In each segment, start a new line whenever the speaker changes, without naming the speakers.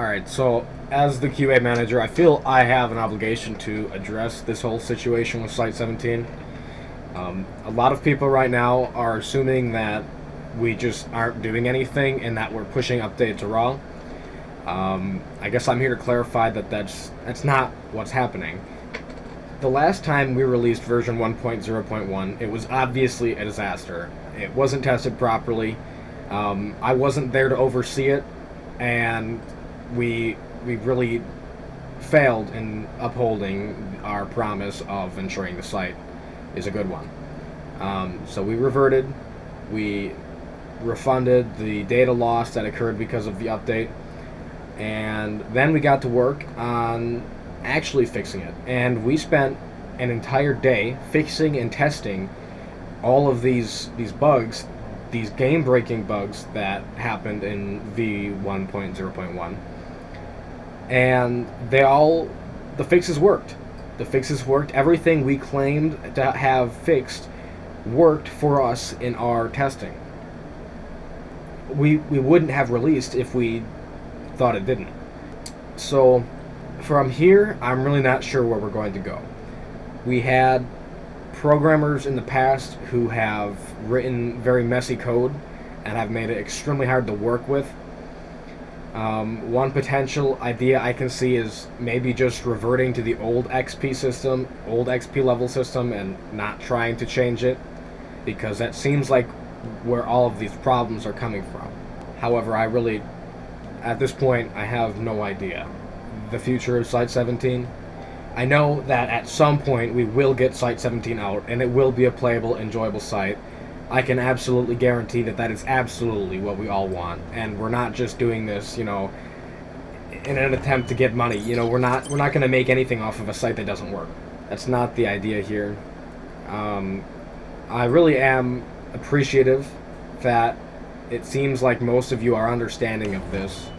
Alright, so as the QA manager, I feel I have an obligation to address this whole situation with Site-17. A lot of people right now are assuming that we just aren't doing anything and that we're pushing update to raw. I guess I'm here to clarify that that's not what's happening. The last time we released version 1.0.1, it was obviously a disaster. It wasn't tested properly. I wasn't there to oversee it, and we really failed in upholding our promise of ensuring the site is a good one. So we reverted, we refunded the data loss that occurred because of the update, and then we got to work on actually fixing it. And we spent an entire day fixing and testing all of these bugs, these game-breaking bugs that happened in V1.0.1. And the fixes worked. The fixes worked. Everything we claimed to have fixed worked for us in our testing. We wouldn't have released if we thought it didn't. So from here, I'm really not sure where we're going to go. We had programmers in the past who have written very messy code and have made it extremely hard to work with. One potential idea I can see is maybe just reverting to the old XP system, old XP level system, and not trying to change it, because that seems like where all of these problems are coming from. However, at this point, I have no idea. The future of Site-17, I know that at some point we will get Site-17 out, and it will be a playable, enjoyable site. I can absolutely guarantee that is absolutely what we all want, and we're not just doing this, in an attempt to get money. We're not going to make anything off of a site that doesn't work. That's not the idea here. I really am appreciative that it seems like most of you are understanding of this.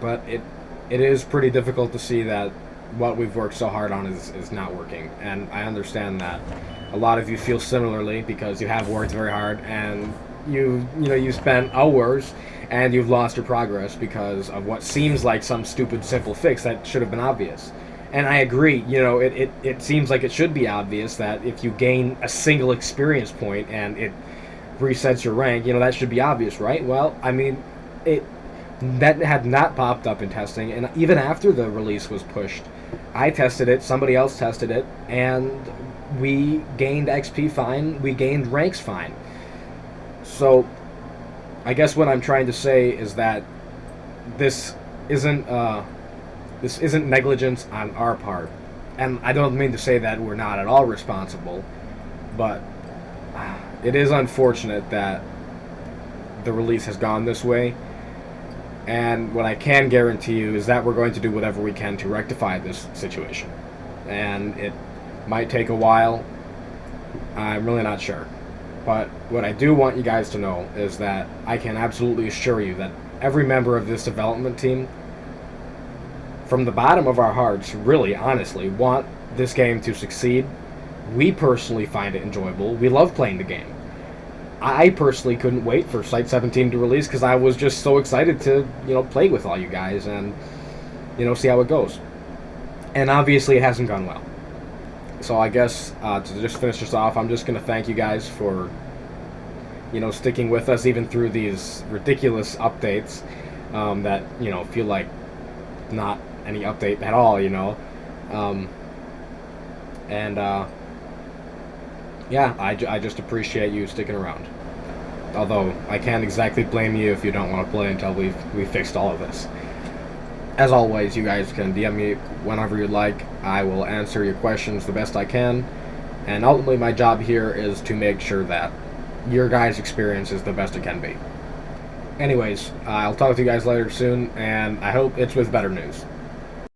But it is pretty difficult to see that what we've worked so hard on is not working, and I understand that a lot of you feel similarly because you have worked very hard and you spent hours and you've lost your progress because of what seems like some stupid simple fix that should have been obvious. And I agree, it seems like it should be obvious that if you gain a single experience point and it resets your rank, that should be obvious, right? Well, I mean, that had not popped up in testing, and even after the release was pushed, I tested it, somebody else tested it, and we gained XP fine, we gained ranks fine. So, I guess what I'm trying to say is that this isn't negligence on our part. And I don't mean to say that we're not at all responsible, but it is unfortunate that the release has gone this way. And what I can guarantee you is that we're going to do whatever we can to rectify this situation. And it might take a while. I'm really not sure. But what I do want you guys to know is that I can absolutely assure you that every member of this development team, from the bottom of our hearts, really, honestly, want this game to succeed. We personally find it enjoyable. We love playing the game. I personally couldn't wait for Site-17 to release because I was just so excited to, play with all you guys and, see how it goes. And obviously it hasn't gone well. So I guess to just finish this off, I'm just going to thank you guys for, sticking with us even through these ridiculous updates that, feel like not any update at all, yeah, I just appreciate you sticking around. Although, I can't exactly blame you if you don't want to play until we've fixed all of this. As always, you guys can DM me whenever you'd like. I will answer your questions the best I can. And ultimately, my job here is to make sure that your guys' experience is the best it can be. Anyways, I'll talk to you guys later soon, and I hope it's with better news.